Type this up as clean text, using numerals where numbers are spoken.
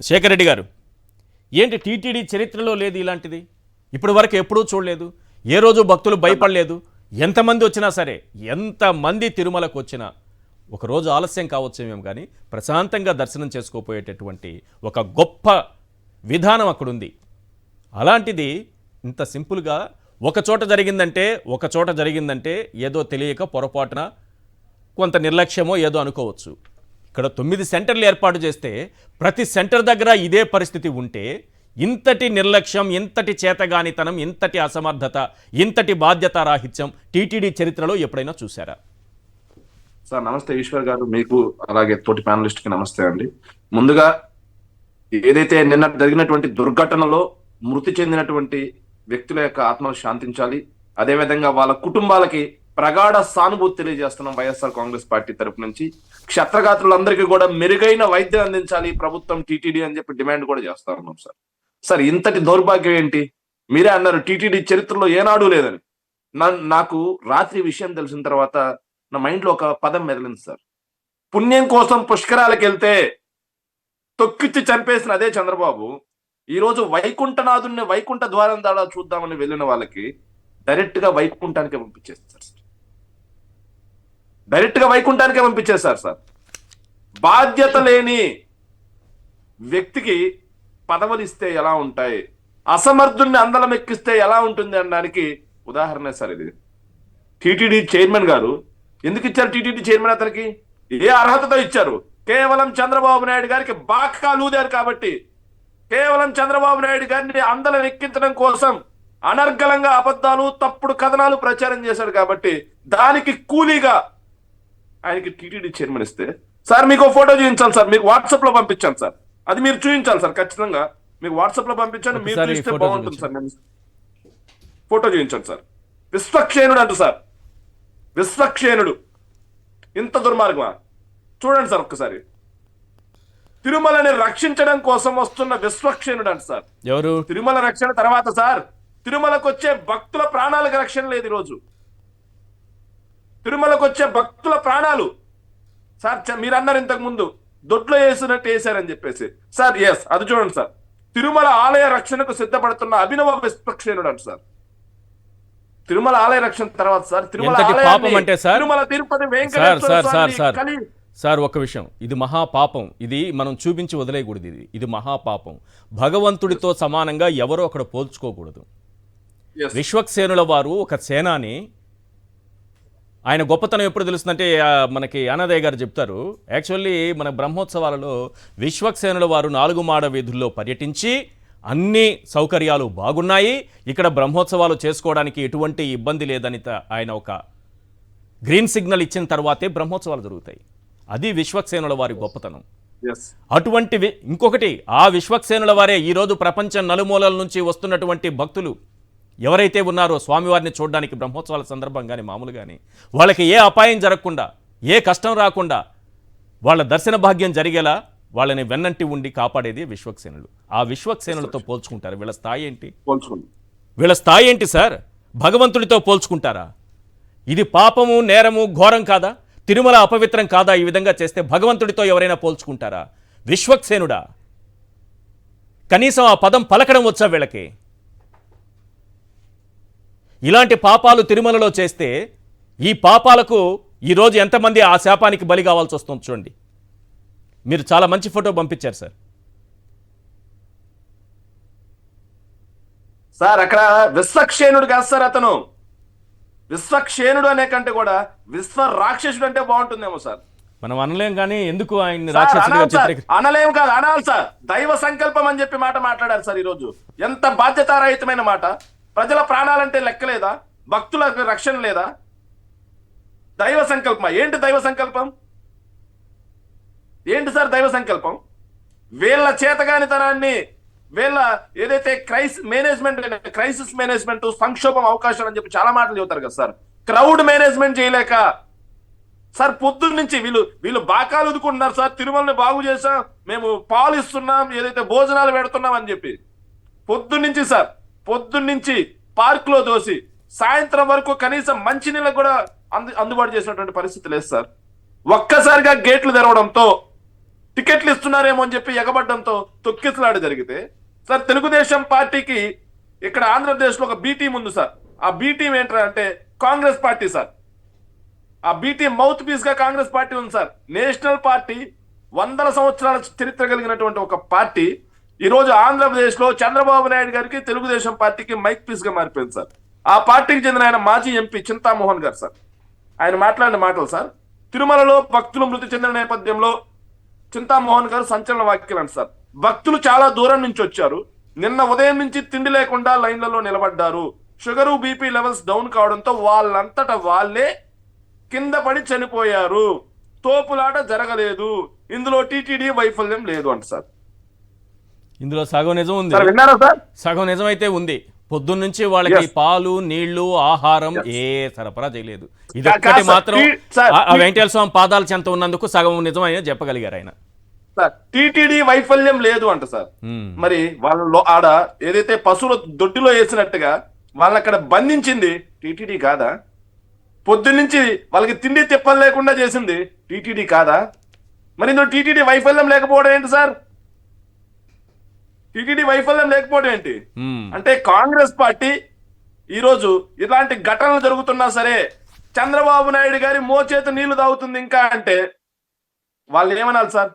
శేఖర్ రెడ్డి గారు, ఏంటి టీటీడీ చరిత్రలో లేదు ఇలాంటిది? ఇప్పటి వరకు ఎప్పుడూ చూడలేదు. ఏ రోజు భక్తులు భయపడలేదు. ఎంతమంది వచ్చినా సరే, ఎంతమంది తిరుమలకు వచ్చినా ఒకరోజు ఆలస్యం కావచ్చేమేమో కానీ ప్రశాంతంగా దర్శనం చేసుకోపోయేటటువంటి ఒక గొప్ప విధానం అక్కడుంది. అలాంటిది ఇంత సింపుల్గా ఒక చోట జరిగిందంటే ఏదో తెలియక పొరపాటున కొంత నిర్లక్ష్యమో ఏదో అనుకోవచ్చు. ఇక్కడ 9 సెంటర్లు ఏర్పాటు చేస్తే ప్రతి సెంటర్ దగ్గర ఇదే పరిస్థితి ఉంటే ఇంతటి నిర్లక్ష్యం, ఇంతటి చేతగానితనం, ఇంతటి అసమర్థత, ఇంతటి బాధ్యతారాహిత్యం టీటీడీ చరిత్రలో ఎప్పుడైనా చూసారా? సార్ నమస్తే ఈశ్వర్ గారు, మీకు అలాగే తోటి ప్యానలిస్ట్ కి నమస్తే అండి. ముందుగా ఏదైతే నిన్న జరిగినటువంటి దుర్ఘటనలో మృతి చెందినటువంటి వ్యక్తుల యొక్క ఆత్మలు శాంతించాలి, అదేవిధంగా వాళ్ళ కుటుంబాలకి ప్రగాఢ సానుభూతి తెలియజేస్తున్నాం వైఎస్ఆర్ కాంగ్రెస్ పార్టీ తరపు నుంచి. క్షత్రగాత్రులందరికీ కూడా మెరుగైన వైద్యం అందించాలి ప్రభుత్వం, టీటీడీ అని చెప్పి డిమాండ్ కూడా చేస్తా ఉన్నాం. సార్ ఇంతటి దౌర్భాగ్యం ఏంటి? మీరే అన్నారు టీటీడీ చరిత్రలో ఏనాడు లేదని. నాకు రాత్రి విషయం తెలిసిన తర్వాత నా మైండ్ లో ఒక పదం మెదలింది సార్. పుణ్యం కోసం పుష్కరాలకు వెళ్తే తొక్కిచ్చి చంపేసిన అదే చంద్రబాబు ఈ రోజు వైకుంఠనాథుని వైకుంఠ ద్వారం దాడా చూద్దామని వెళ్ళిన వాళ్ళకి డైరెక్ట్ గా వైకుంఠానికే పంపించేస్తారు సార్. డైరెక్ట్ గా వైకుంఠానికే పంపించేస్తారు సార్. బాధ్యత లేని వ్యక్తికి పదవులు ఇస్తే ఎలా ఉంటాయి, అసమర్థుల్ని అందలం ఎక్కిస్తే ఎలా ఉంటుంది అనడానికి ఉదాహరణ సార్ ఇది. టీటీడీ చైర్మన్ గారు ఎందుకు ఇచ్చారు? టీటీడీ చైర్మన్ అతనికి ఏ అర్హతతో ఇచ్చారు? కేవలం చంద్రబాబు నాయుడు గారికి బాగా లూదారు కాబట్టి, కేవలం చంద్రబాబు నాయుడు గారిని అందలం ఎక్కించడం కోసం అనర్గళంగా అబద్ధాలు, తప్పుడు కథనాలు ప్రచారం చేశాడు కాబట్టి దానికి కూలీగా ఆయనకి టీటీడీ చైర్మన్ ఇస్తే, సార్ మీకు ఫోటో చూపించాలి సార్, మీకు వాట్సాప్ లో పంపించాను సార్, అది మీరు చూపించాలి సార్, ఖచ్చితంగా మీకు వాట్సాప్ లో పంపించాను, మీరు చూస్తే బాగుంటుంది సార్. నేను ఫోటో చూపించాను సార్. విశ్వక్షేణుడు అంట సార్, విశ్వక్షేణుడు. ఇంత దుర్మార్గమా? చూడండి సార్ ఒక్కసారి. తిరుమలని రక్షించడం కోసం వస్తున్న విశ్వక్షేణుడు అంట సార్. ఎవరు? తిరుమల రక్షణ తర్వాత సార్ తిరుమలకు వచ్చే భక్తుల ప్రాణాలకు రక్షణ లేదు ఈరోజు. తిరుమలకు వచ్చే భక్తుల ప్రాణాలు సార్ మీరు అన్నారు ఇంతకు ముందు దొడ్లో వేసినట్టు వేశారని చెప్పేసి. సార్ ఎస్, అది చూడండి సార్. తిరుమల ఆలయ రక్షణకు సిద్ధపడుతున్న అభినవ విశ్వక్షేణుడు అంట సార్. తిరుమల ఆలయ రక్షణ తర్వాత సార్ తిరుమల తిరుపతి వెంకటేశ్వర సార్ ఒక్క విషయం, ఇది మహాపాపం. ఇది మనం చూపించి వదిలేయకూడదు. ఇది మహాపాపం. భగవంతుడితో సమానంగా ఎవరో అక్కడ పోల్చుకోకూడదు. విశ్వక్సేనుల వారు ఒక సేనాని. ఆయన గొప్పతనం ఎప్పుడు తెలుస్తుందంటే మనకి అనాదయ్య గారు చెప్తారు. యాక్చువల్లీ మన బ్రహ్మోత్సవాలలో విశ్వక్సేనుల వారు 4 మాడ వీధుల్లో పర్యటించి అన్ని సౌకర్యాలు బాగున్నాయి, ఇక్కడ బ్రహ్మోత్సవాలు చేసుకోవడానికి ఎటువంటి ఇబ్బంది లేదని ఆయన ఒక గ్రీన్ సిగ్నల్ ఇచ్చిన తర్వాతే బ్రహ్మోత్సవాలు జరుగుతాయి. అది విశ్వక్సేనుల వారి గొప్పతనం. అటువంటివి ఇంకొకటి, ఆ విశ్వక్సేనుల వారే ఈరోజు ప్రపంచం నలుమూలల నుంచి వస్తున్నటువంటి భక్తులు ఎవరైతే ఉన్నారో స్వామివారిని చూడడానికి బ్రహ్మోత్సవాల సందర్భంగానే మామూలుగానే వాళ్ళకి ఏ అపాయం జరగకుండా, ఏ కష్టం రాకుండా వాళ్ళ దర్శన భాగ్యం జరిగేలా వాళ్ళని వెన్నంటి ఉండి కాపాడేది విశ్వక్సేనులు. ఆ విశ్వక్సేనులతో పోల్చుకుంటారు. వీళ్ళ స్థాయి ఏంటి సార్? భగవంతుడితో పోల్చుకుంటారా? ఇది పాపము, నేరము, ఘోరం కాదా? తిరుమల అపవిత్రం కాదా? ఈ విధంగా చేస్తే భగవంతుడితో ఎవరైనా పోల్చుకుంటారా? విశ్వక్సేనుడా? కనీసం ఆ పదం పలకడం వచ్చా వీళ్ళకి? ఇలాంటి పాపాలు తిరుమలలో చేస్తే ఈ పాపాలకు ఈరోజు ఎంతమంది ఆ శాపానికి బలి కావాల్సి వస్తుంది చూడండి. మీరు చాలా మంచి ఫోటో పంపించారు సార్. సార్ అక్కడ విశ్వక్షేణుడు కాదు సార్, అతను విశ్వక్షేణుడు అనే కంటే కూడా విశ్వ రాక్షసుడు అంటే బాగుంటుందేమో సార్. మనం అనలేం కానీ ఎందుకు ఆయన రాక్షసుడిగా అనలేం కాదు, అనాలి సార్. దైవ సంకల్పం అని చెప్పి మాట మాట్లాడారు సార్ ఈరోజు. ఎంత బాధ్యతారహితమైన మాట. ప్రజల ప్రాణాలంటే లెక్కలేదా? భక్తులకు రక్షణ లేదా? దైవ సంకల్పమా? ఏంటి దైవ సంకల్పం? ఏంటి సార్ దైవ సంకల్పం? వీళ్ళ చేతగానితనాన్ని, వీళ్ళ ఏదైతే క్రైసిస్ మేనేజ్మెంట్, సంక్షోభం అవకాశాలు అని చెప్పి చాలా మాటలు చెబుతారు కదా సార్. క్రౌడ్ మేనేజ్మెంట్ చేయలేక సార్ పొద్దున్న నుంచి వీళ్ళు బాకాలు ఉదుకుంటున్నారు సార్. తిరుమలని బాగు చేసాం, మేము పాలు ఇస్తున్నాం, ఏదైతే భోజనాలు పెడుతున్నాం అని చెప్పి పొద్దున్నుంచి పార్క్ లో దోసి సాయంత్రం వరకు కనీసం మంచినీళ్ళకు కూడా అందుబాటు చేసినటువంటి పరిస్థితి లేదు సార్. ఒక్కసారిగా గేట్లు తెరవడంతో టికెట్లు ఇస్తున్నారేమో అని చెప్పి ఎగబడ్డంతో తొక్కిసలాట జరిగితే సార్ తెలుగుదేశం పార్టీకి ఇక్కడ ఆంధ్రప్రదేశ్లో ఒక బి టీం ఉంది సార్. ఆ బి టీం ఏంటంటే అంటే కాంగ్రెస్ పార్టీ సార్. ఆ బి టీం మౌత్ పీస్ గా కాంగ్రెస్ పార్టీ ఉంది సార్. నేషనల్ పార్టీ, 100 సంవత్సరాల చరిత్ర కలిగినటువంటి ఒక పార్టీ ఈ రోజు ఆంధ్రప్రదేశ్ లో చంద్రబాబు నాయుడు గారికి తెలుగుదేశం పార్టీకి మైక్ పీస్ గా మారిపోయింది సార్. ఆ పార్టీకి చెందిన ఆయన మాజీ ఎంపీ చింతామోహన్ గారు సార్, ఆయన మాట్లాడిన మాటలు సార్, తిరుమలలో భక్తులు మృతి చెందిన నేపథ్యంలో చింతామోహన్ గారు సంచలన వ్యాఖ్యలు అంట సార్. భక్తులు చాలా దూరం నుంచి వచ్చారు, నిన్న ఉదయం నుంచి తిండి లేకుండా లైన్లలో నిలబడ్డారు, షుగరు బీపీ లెవెల్స్ డౌన్ కావడంతో వాళ్ళంతటా వాళ్ళే కింద పడి చనిపోయారు, తోపులాట జరగలేదు, ఇందులో టీటీడీ వైఫల్యం లేదు అంట సార్. ఇందులో సగం నిజం ఉంది, సార్ విన్నారా సార్? సగం నిజం అయితే ఉంది. పొద్దున్న నుంచి వాళ్ళకి పాలు, నీళ్లు, ఆహారం ఏ సరఫరా చేయలేదు. ఇది ఒక్కటి మాత్రం ఆ వెంకటేశ్వర స్వామి పాదాల చెంత ఉన్నందుకు సగం నిజమైన చెప్పగలిగారు ఆయన. సార్ టీటీడీ వైఫల్యం లేదు అంట సార్. మరి వాళ్ళలో ఆడ ఏదైతే పశువుల దొడ్డిలో వేసినట్టుగా వాళ్ళని అక్కడ బంధించింది టీటీడీ కాదా? పొద్దున్నుంచి వాళ్ళకి తిండి తిప్పలు లేకుండా చేసింది టీటీడీ కాదా? మరి ఇందులో టీటీడీ వైఫల్యం లేకపోవడం ఏంటి సార్? టీటీడీ వైఫల్యం లేకపోవడం ఏంటి అంటే కాంగ్రెస్ పార్టీ ఈరోజు ఇలాంటి ఘటనలు జరుగుతున్నా సరే చంద్రబాబు నాయుడు గారి మోచేత నీళ్లు తాగుతుంది ఇంకా అంటే వాళ్ళు ఏమనాలి సార్?